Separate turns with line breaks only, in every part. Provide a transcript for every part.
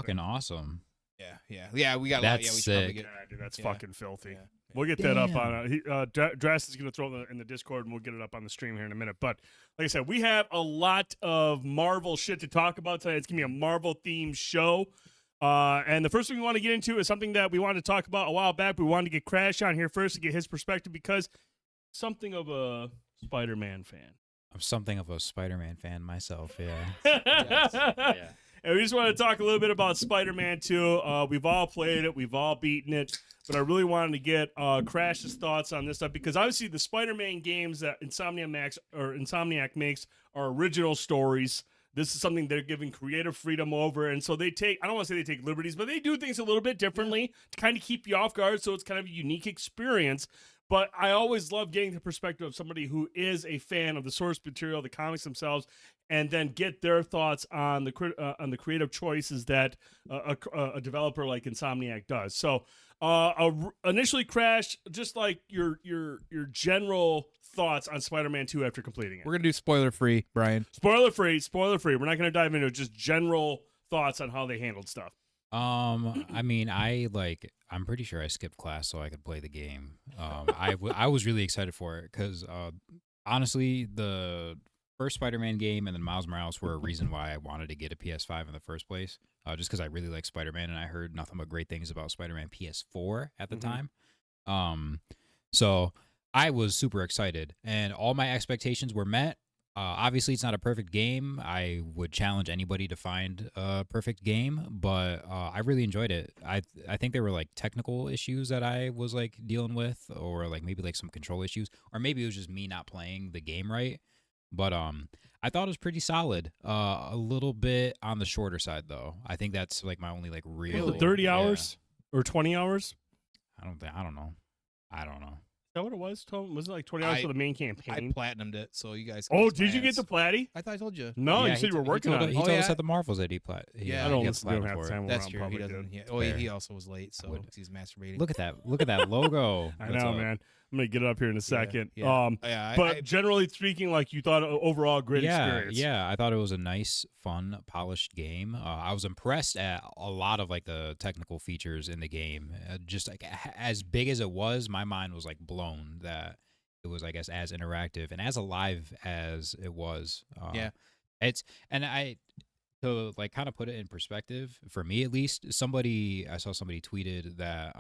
fucking awesome.
Yeah. We got a lot. Yeah, we should probably get.
Dude, that's fucking filthy.
Yeah.
We'll get that up on. Drast is going to throw it in the Discord, and we'll get it up on the stream here in a minute. But like I said, we have a lot of Marvel shit to talk about tonight. It's going to be a Marvel themed show. And the first thing we want to get into is something that we wanted to talk about a while back. We wanted to get Crash on here first to get his perspective because something of a Spider-Man fan.
I'm something of a Spider-Man fan myself. Yeah.
Yeah. And we just want to talk a little bit about Spider-Man 2. We've all played it. We've all beaten it. But I really wanted to get Crash's thoughts on this stuff because obviously the Spider-Man games that Insomniac makes are original stories. This is something they're giving creative freedom over. And so they take, I don't want to say they take liberties, but they do things a little bit differently to kind of keep you off guard. So it's kind of a unique experience. But I always love getting the perspective of somebody who is a fan of the source material, the comics themselves, and then get their thoughts on the creative choices that a developer like Insomniac does. So initially, Crash, just like your general thoughts on Spider-Man 2 after completing it.
We're gonna do spoiler free, Brian.
Spoiler free. We're not gonna dive into it. Just general thoughts on how they handled stuff.
I mean, I'm pretty sure I skipped class so I could play the game. I was really excited for it because, honestly, the first Spider-Man game and then Miles Morales were a reason why I wanted to get a PS5 in the first place. Just because I really like Spider-Man and I heard nothing but great things about Spider-Man PS4 at the time. So I was super excited and all my expectations were met. Obviously, it's not a perfect game. I would challenge anybody to find a perfect game, but I really enjoyed it. I think there were like technical issues that I was like dealing with, or like maybe like some control issues, or maybe it was just me not playing the game right. But I thought it was pretty solid. A little bit on the shorter side though. I think that's like my only like real
30 hours or 20 hours.
I don't know.
Is that what it was, Tom? Was it like 20 hours for the main campaign?
I platinumed it, so you guys.
Oh, did you get the platty?
I thought I told you.
No,
Yeah,
you said you were working on it.
He told us at the Marvels that he plat.
Yeah,
I don't
he
listen to him half
for
the
it.
time.
That's
Around
true.
public,
He doesn't.
dude.
He also was late, so he's masturbating.
Look at that logo.
I know, man. I'm gonna get it up here in a second.
Yeah.
But generally speaking, like you thought, overall great experience.
Yeah, I thought it was a nice, fun, polished game. I was impressed at a lot of like the technical features in the game. Just like as big as it was, my mind was like blown that it was, I guess, as interactive and as alive as it was. To like kind of put it in perspective, for me at least, I saw somebody tweeted that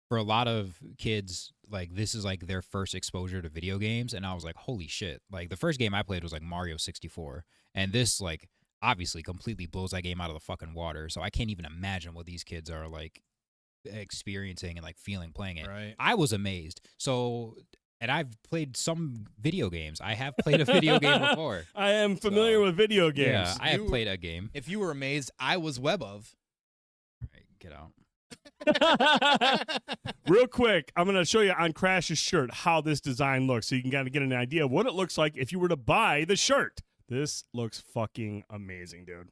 for a lot of kids, like this is like their first exposure to video games, and I was like, holy shit! Like the first game I played was like Mario 64, and this like obviously completely blows that game out of the fucking water. So I can't even imagine what these kids are like experiencing and like feeling playing it.
Right.
I was amazed. So. And I've played some video games. I have played a video game before.
I am familiar with video games.
Yeah, I have played a game.
If you were amazed, I was web of.
All right, get out.
Real quick, I'm going to show you on Crash's shirt how this design looks so you can kind of get an idea of what it looks like if you were to buy the shirt. This looks fucking amazing, dude.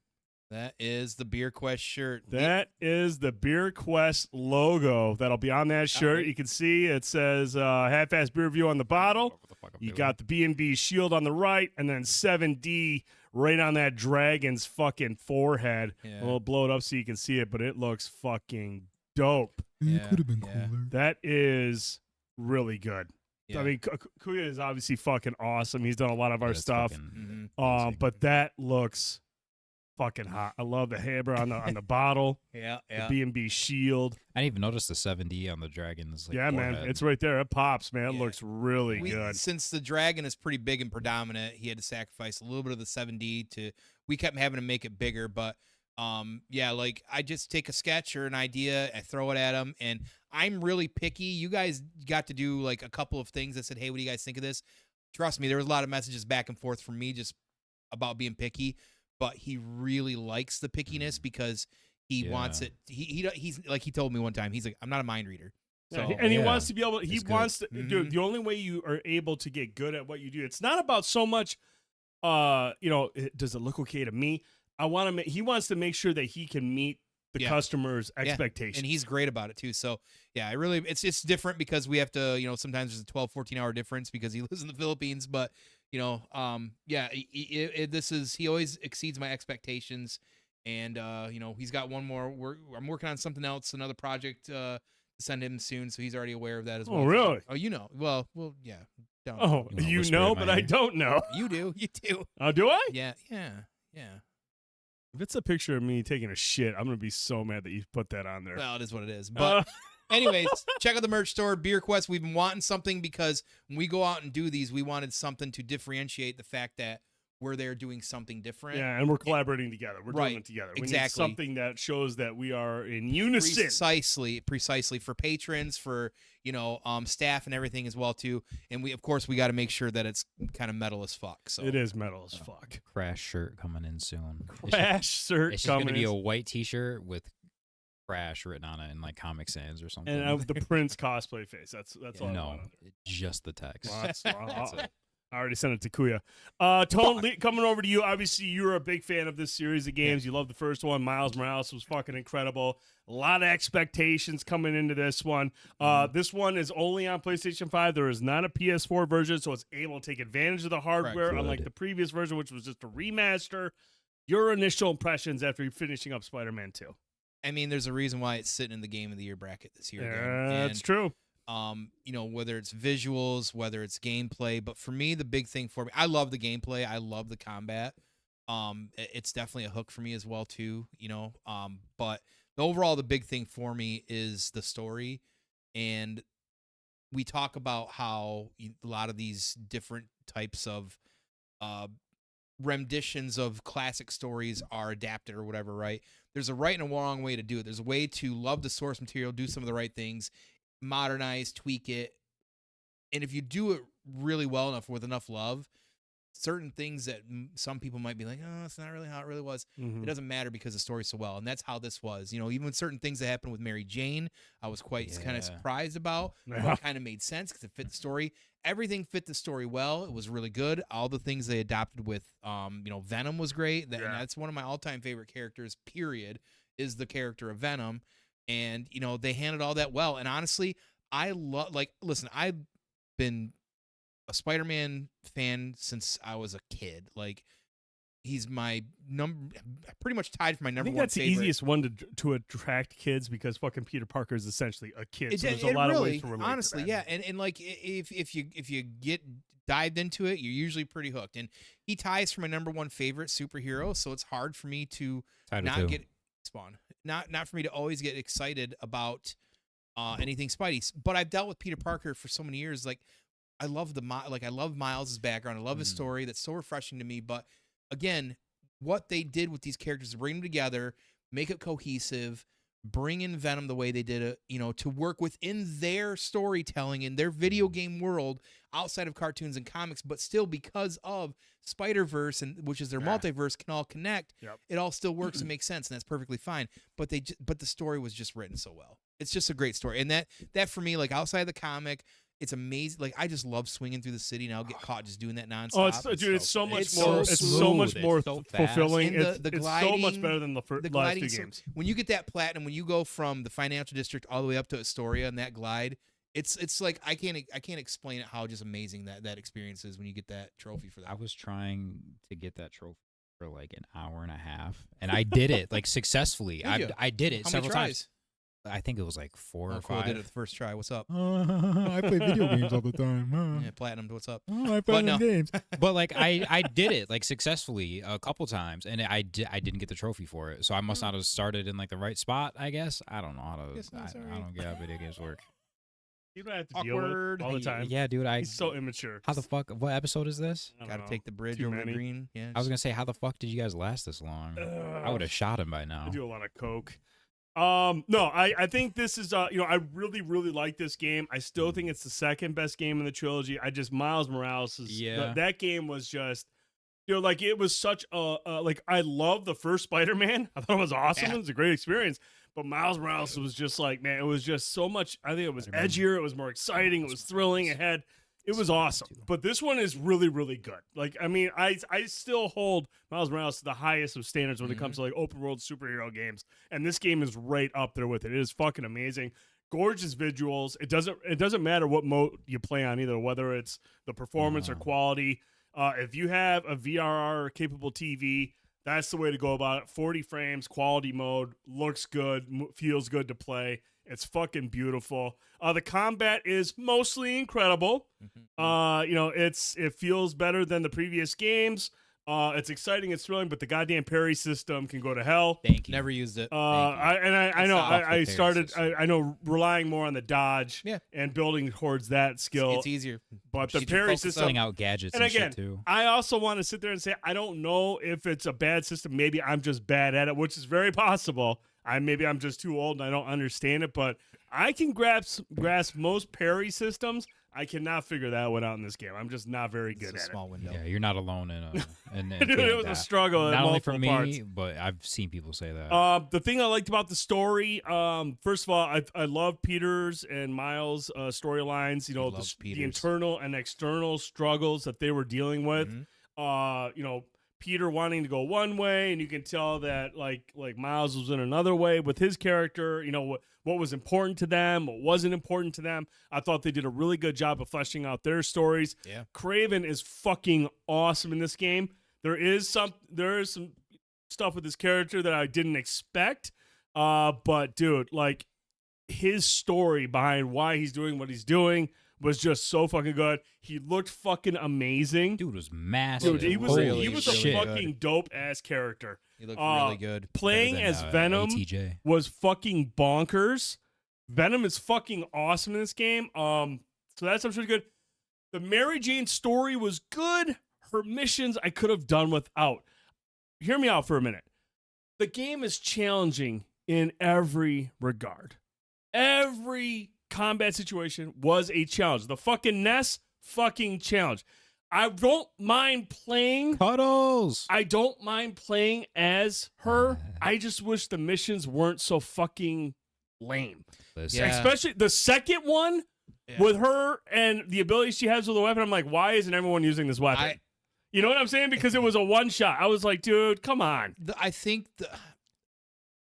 That is the Beer Quest shirt.
That is the Beer Quest logo that'll be on that shirt. You can see it says Half-Ass Beer Review on the bottle. You got the B&B shield on the right, and then 7D right on that dragon's fucking forehead.
Yeah.
We'll blow it up so you can see it, but it looks fucking dope.
Yeah.
Could have been cooler.
That is really good.
Yeah.
I mean, Kuya is obviously fucking awesome. He's done a lot of our stuff. But that looks fucking hot. I love the hammer on the bottle.
Yeah.
The B&B shield.
I didn't even notice the 7D on the dragons. Like,
yeah, man. It's right there. It pops, man. It looks really good.
Since the dragon is pretty big and predominant, he had to sacrifice a little bit of the 7D we kept having to make it bigger, but like I just take a sketch or an idea, I throw it at him, and I'm really picky. You guys got to do like a couple of things that said, hey, what do you guys think of this? Trust me, there was a lot of messages back and forth from me just about being picky. But he really likes the pickiness because he wants it. He's like he told me one time. He's like, I'm not a mind reader. So,
and he wants to be able. He wants to, dude. The only way you are able to get good at what you do, it's not about so much. Does it look okay to me? He wants to make sure that he can meet the customer's expectations,
and he's great about it too. So it's different because we have to. Sometimes there's a 12, 14-hour difference because he lives in the Philippines, but. He always exceeds my expectations. And he's got one more. I'm working on something else, another project to send him soon, so he's already aware of that as well.
Oh, really?
Oh, well, yeah. Don't
Oh, you know, but I don't know.
You do. You do.
Oh, do I?
Yeah.
If it's a picture of me taking a shit, I'm gonna be so mad that you put that on there.
Well, it is what it is. But anyways, check out the merch store, Beer Quest. We've been wanting something because when we go out and do these, we wanted something to differentiate the fact that we're there doing something different.
Yeah, and we're collaborating together. We're doing it together. We need something that shows that we are in unison.
Precisely for patrons, for staff and everything as well too. And we got to make sure that it's kind of metal as fuck. So
it is metal as fuck.
Crash shirt coming in soon.
Crash shirt.
It's just gonna be a white T-shirt with Crash written on it in like Comic Sans or something.
And with the Prince cosplay face. That's all.
No, just the text.
Well, that's it. I already sent it to Kuya. Tone, coming over to you. Obviously, you're a big fan of this series of games. You love the first one. Miles Morales was fucking incredible. A lot of expectations coming into this one. This one is only on PlayStation 5. There is not a PS4 version, so it's able to take advantage of the hardware, unlike the previous version, which was just a remaster. Your initial impressions after finishing up Spider-Man 2?
I mean, there's a reason why it's sitting in the Game of the Year bracket this year.
That's true.
Whether it's visuals, whether it's gameplay, but for me, the big thing for me, I love the gameplay. I love the combat. It's definitely a hook for me as well too, but overall, the big thing for me is the story. And we talk about how a lot of these different types of, renditions of classic stories are adapted or whatever, right? There's a right and a wrong way to do it. There's a way to love the source material, do some of the right things, modernize, tweak it, and if you do it really well enough with enough love, certain things that some people might be like, oh, it's not really how it really was. It doesn't matter because the story's so well, and that's how this was. Even with certain things that happened with Mary Jane, I was quite kind of surprised about. But it kind of made sense because it fit the story. Everything fit the story well. It was really good. All the things they adopted with, Venom was great. And that's one of my all-time favorite characters. Period, is the character of Venom. And, they handled all that well. And honestly, I love, listen, I've been a Spider-Man fan since I was a kid. He's my pretty much tied for my number one favorite.
I think that's the easiest one to attract kids because fucking Peter Parker is essentially a kid. So there's a lot of ways to relate
honestly,
to that.
And if you get dived into it, you're usually pretty hooked. And he ties for my number one favorite superhero, so it's hard for me to get for me to always get excited about anything Spidey. But I've dealt with Peter Parker for so many years. I love I love Miles' background. I love his story. That's so refreshing to me. But again, what they did with these characters is bring them together, make it cohesive, bring in Venom the way they did it, to work within their storytelling in their video game world outside of cartoons and comics, but still because of Spider-Verse, which is their multiverse, can all connect. It all still works and makes sense, and that's perfectly fine. But the story was just written so well. It's just a great story, and that for me, outside the comic, it's amazing. I just love swinging through the city, and I'll get caught just doing that nonstop.
It's so much more. It's so much more fulfilling.
And the gliding,
it's so much better than the last two games.
When you get that platinum, when you go from the financial district all the way up to Astoria and that glide, it's like I can't explain it how just amazing that experience is when you get that trophy for that.
I was trying to get that trophy for an hour and a half, and I did it successfully. I did it several times. I think it was 4 or 5.
I did it the first try. What's up?
I play video games all the time.
Yeah, platinum. What's up?
I play games. But I did it successfully a couple times, and I didn't get the trophy for it. So I must not have started in the right spot. I guess I don't know how to. I don't get how video games work.
You don't have to deal with all the time.
Yeah, dude.
He's so immature.
How the fuck? What episode is this?
Got to take the bridge over the green. Yeah.
I was gonna say, how the fuck did you guys last this long? I would have shot him by now.
I do a lot of coke. No, I think this is I really, really like this game. I still think it's the second best game in the trilogy. Miles Morales is that game was just it was such I love the first Spider-Man. I thought it was awesome. It was a great experience. But Miles Morales was just man, it was just so much. I think it was edgier, it was more exciting, it was thrilling, it was awesome. But this one is really, really good. I still hold Miles Morales to the highest of standards when it comes to open world superhero games. And this game is right up there with it. It is fucking amazing. Gorgeous visuals. It doesn't matter what mode you play on either, whether it's the performance or quality. If you have a VRR capable TV, That's the way to go about it. 40 frames, quality mode, looks good, feels good to play. It's fucking beautiful. The combat is mostly incredible. It feels better than the previous games. It's exciting, it's thrilling, but the goddamn parry system can go to hell.
Thank you.
Never used it.
I know relying more on the dodge
Yeah.
and building towards that skill.
It's easier.
But the
Should you
parry
focus
system,
Selling out gadgets
and again,
shit too.
I also want to sit there and say I don't know if it's a bad system. Maybe I'm just bad at it, which is very possible. Maybe I'm just too old and I don't understand it. But I can grasp most parry systems. I cannot figure that one out in this game. I'm just not very good
It's a
at
small window.
Yeah, you're not alone in
it. Dude, it was a struggle.
Not
in
only for
multiple
me,
parts.
but I've seen people say that.
The thing I liked about the story, first of all, I love Peter's and Miles' storylines. You know, the internal and external struggles that they were dealing with. Peter wanting to go one way, and you can tell that like Miles was in another way with his character. You know what was important to them, what wasn't important to them. I thought they did a really good job of fleshing out their stories.
Yeah,
Craven is fucking awesome in this game. There is some stuff with his character that I didn't expect. But dude, like his story behind why he's doing what he's doing was just so fucking good. He looked fucking amazing.
Dude was massive.
Dude, he was
Holy
a fucking dope ass character.
He looked really good.
Playing as Venom
ATJ.
was fucking bonkers. Venom is fucking awesome in this game. So that's pretty good. The Mary Jane story was good. Her missions I could have done without. Hear me out for a minute. The game is challenging in every regard. Every combat situation was a challenge. The fucking Ness, fucking challenge. I don't mind playing
Cuddles.
I don't mind playing as her. I just wish the missions weren't so fucking lame.
Listen.
Yeah.
Especially the second one with her and the ability she has with the weapon. I'm like, why isn't everyone using this weapon? You know what I'm saying? Because it was a one shot. I was like, dude, come on.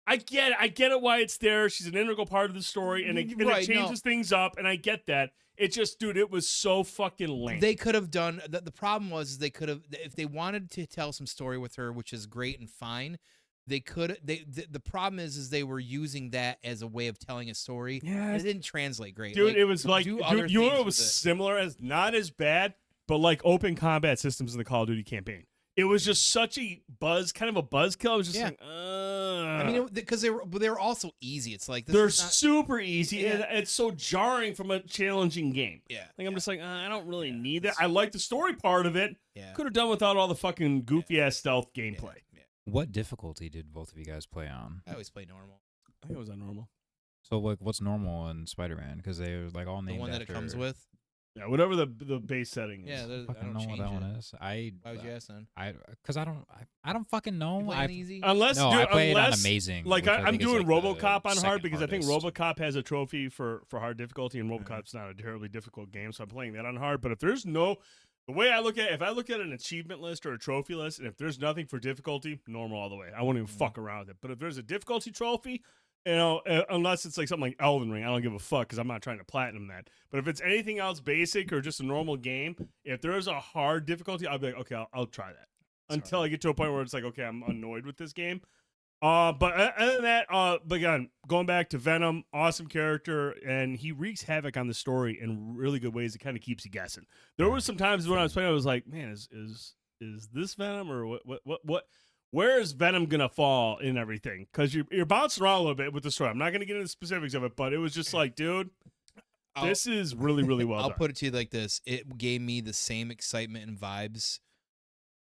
I get it why it's there. She's an integral part of the story, and it changes things up, and I get that. It just, dude, it was so fucking lame.
They could have done the problem was they could have, if they wanted to tell some story with her, which is great and fine. They could. The problem is they were using that as a way of telling a story. Yeah, it didn't translate great,
dude. It was like, dude, you know, it was similar as not as bad, but like open combat systems in the Call of Duty campaign. It was just such a kind of a buzzkill. I was just like,
I mean, because they were also easy. It's like
they're super easy, and it's so jarring from a challenging game.
Yeah,
like I'm just like, I don't really need that. I like the story part of it.
Yeah,
could have done without all the fucking goofy ass stealth gameplay.
Yeah. What difficulty did both of you guys play on?
I always play normal.
I think it was on normal.
So like, what's normal in Spider-Man? Because they were like all named
the one that
after...
it comes with.
Yeah, whatever the base setting is.
Yeah,
I don't know what that one is.
Why would you ask then?
Because I don't fucking know.
Easy?
Unless
I play it on amazing.
Like I'm doing
like
RoboCop on hard because
hardest.
I think RoboCop has a trophy for hard difficulty, and RoboCop's not a terribly difficult game, so I'm playing that on hard. But if there's the way I look at it, if I look at an achievement list or a trophy list, and if there's nothing for difficulty, normal all the way. I won't even fuck around with it. But if there's a difficulty trophy, you know, unless it's like something like Elden Ring, I don't give a fuck because I'm not trying to platinum that. But if it's anything else basic or just a normal game, if there's a hard difficulty, I'll be like, okay, I'll try that until I get to a point where it's like, okay, I'm annoyed with this game. But other than that, but again, going back to Venom, awesome character, and he wreaks havoc on the story in really good ways. It kind of keeps you guessing. There were some times when I was playing, I was like, man, is this Venom or what? Where is Venom gonna fall in everything? Because you're bouncing around a little bit with the story. I'm not gonna get into the specifics of it, but it was just like, dude, this is really, really well done.
I'll put it to you like this: it gave me the same excitement and vibes,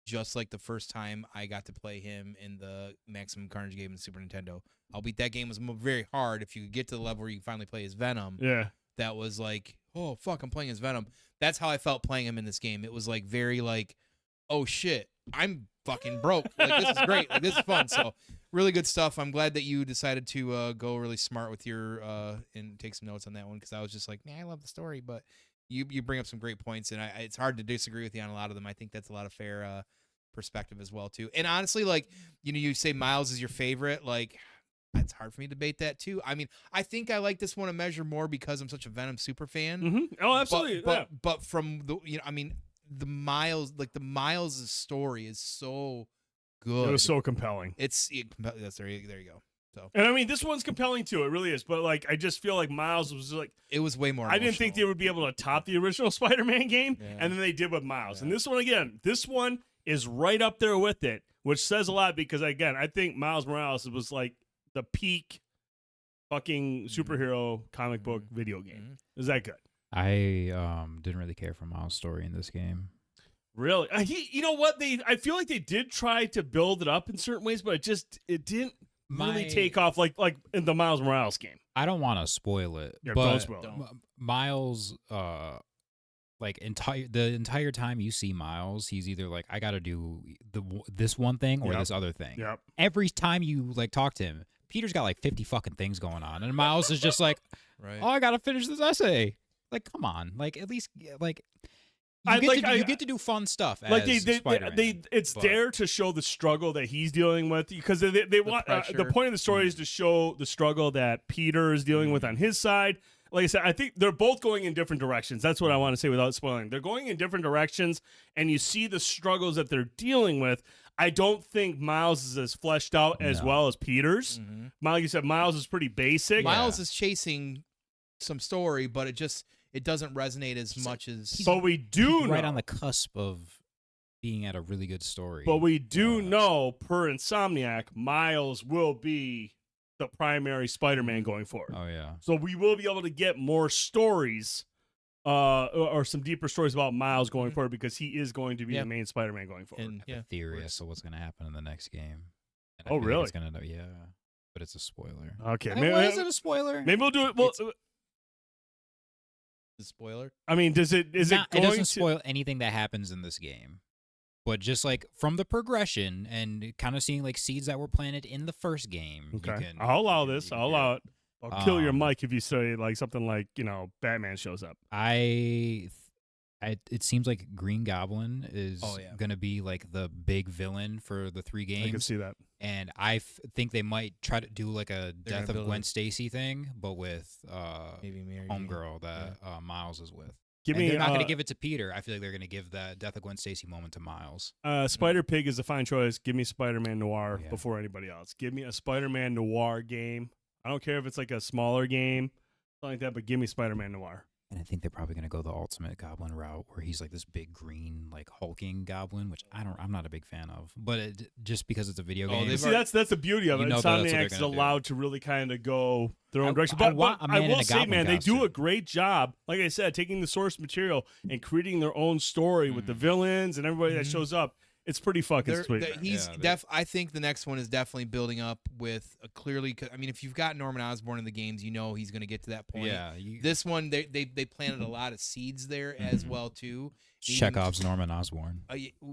just like the first time I got to play him in the Maximum Carnage game in Super Nintendo. Albeit that game was very hard. If you could get to the level where you can finally play as Venom, that was like, oh fuck, I'm playing as Venom. That's how I felt playing him in this game. It was like very like, oh shit, I'm fucking broke. Like this is great. Like this is fun. So really good stuff. I'm glad that you decided to go really smart with your and take some notes on that one because I was just like, man, I love the story, but you bring up some great points and it's hard to disagree with you on a lot of them. I think that's a lot of fair perspective as well too. And honestly, like you say Miles is your favorite. Like it's hard for me to debate that too. I mean, I think I like this one a measure more because I'm such a Venom super fan.
Mm-hmm. Oh, absolutely.
But from the I mean. The Miles' story is so good.
It was so compelling.
There you go. So,
and I mean, this one's compelling too. It really is. But like, I just feel like Miles was like,
it was way more.
I didn't think they would be able to top the original Spider-Man game, and then they did with Miles.
Yeah.
And this one is right up there with it, which says a lot because again, I think Miles Morales was like the peak fucking superhero comic book video game. Is that good?
I didn't really care for Miles' story in this game.
Really? You know what? I feel like they did try to build it up in certain ways, but it didn't really take off like in the Miles Morales game.
I don't want to spoil it,
Yeah,
but
don't spoil it.
Miles, the entire time you see Miles, he's either like, I got to do this one thing or this other thing.
Yep.
Every time you like talk to him, Peter's got like 50 fucking things going on, and Miles is just like, oh, I got to finish this essay. Like, come on, like at least like. You get to do fun stuff.
Like
as Spider-Man,
it's there to show the struggle that he's dealing with because they want the point of the story is to show the struggle that Peter is dealing with on his side. Like I said, I think they're both going in different directions. That's what I want to say without spoiling. They're going in different directions, and you see the struggles that they're dealing with. I don't think Miles is as fleshed out as well as Peter's. Like you said, Miles is pretty basic.
Miles is chasing some story, but it doesn't resonate as much as.
But we do know,
right on the cusp of being at a really good story.
But we do know, per Insomniac, Miles will be the primary Spider-Man going forward.
Oh yeah.
So we will be able to get more stories, or some deeper stories about Miles going forward because he is going to be the main Spider-Man going forward.
And,
I have a theory as to what's going to happen in the next game. And
Oh,
I feel
really?
Like it's gonna, yeah, but it's a spoiler.
Okay,
Why is it a spoiler?
Maybe we'll do it. Well,
the spoiler.
I mean, is it going
it doesn't
to
spoil anything that happens in this game, but just like from the progression and kind of seeing like seeds that were planted in the first game.
Okay, I'll allow this. I'll allow it. I'll kill your mic if you say like something like Batman shows up.
It seems like Green Goblin is gonna be like the big villain for the 3 games.
I can see that,
and I think they might try to do like a Death of Gwen Stacy thing, but with
maybe Mary
homegirl that Miles is with.
They're
not gonna give it to Peter. I feel like they're gonna give that Death of Gwen Stacy moment to Miles.
Spider Pig is a fine choice. Give me Spider-Man Noir before anybody else. Give me a Spider-Man Noir game. I don't care if it's like a smaller game, something like that, but give me Spider-Man Noir.
And I think they're probably going to go the ultimate goblin route where he's like this big green, like hulking goblin, which I'm not a big fan of. But just because it's a video game.
See, that's the beauty of it. Insomniac is allowed to really kind of go their own direction. But I will say, man, they do a great job, like I said, taking the source material and creating their own story with the villains and everybody that shows up. It's pretty fucking sweet.
I think the next one is definitely building up with a clearly. I mean, if you've got Norman Osborn in the games, you know he's going to get to that point.
Yeah.
This one, they planted a lot of seeds there as well too.
Chekhov's Norman Osborn.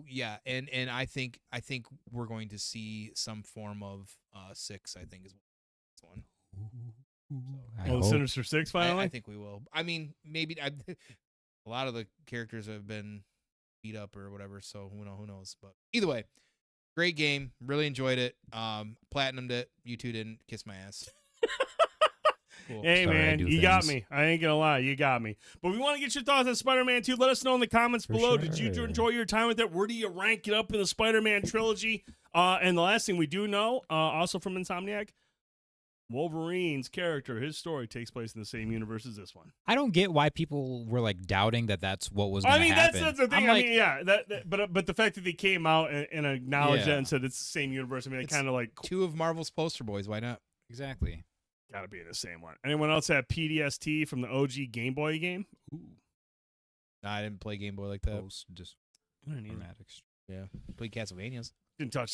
Yeah, and I think we're going to see some form of 6. I think is this one.
The Sinister Six finally.
I think we will. I mean, maybe a lot of the characters have been beat up or whatever, so who knows, but either way, great game, really enjoyed it. Platinumed it. You two didn't. Kiss my ass. Cool.
Hey, man, you got me. I ain't gonna lie, you got me. But we want to get your thoughts on Spider-Man 2. Let us know in the comments below.
Sure.
Did you enjoy your time with it? Where do you rank it up in the Spider-Man trilogy? And the last thing we do know, also from Insomniac, Wolverine's character, his story takes place in the same universe as this one.
I don't get why people were like doubting that that's what was going to happen.
That's the thing. But the fact that they came out and acknowledged that and said it's the same universe, I mean, it kind of like
2 of Marvel's poster boys. Why not?
Exactly.
Got to be in the same one. Anyone else have PDST from the OG Game Boy game?
Ooh. No, I didn't play Game Boy like that.
Just
Yeah, played Castlevanias.
Didn't touch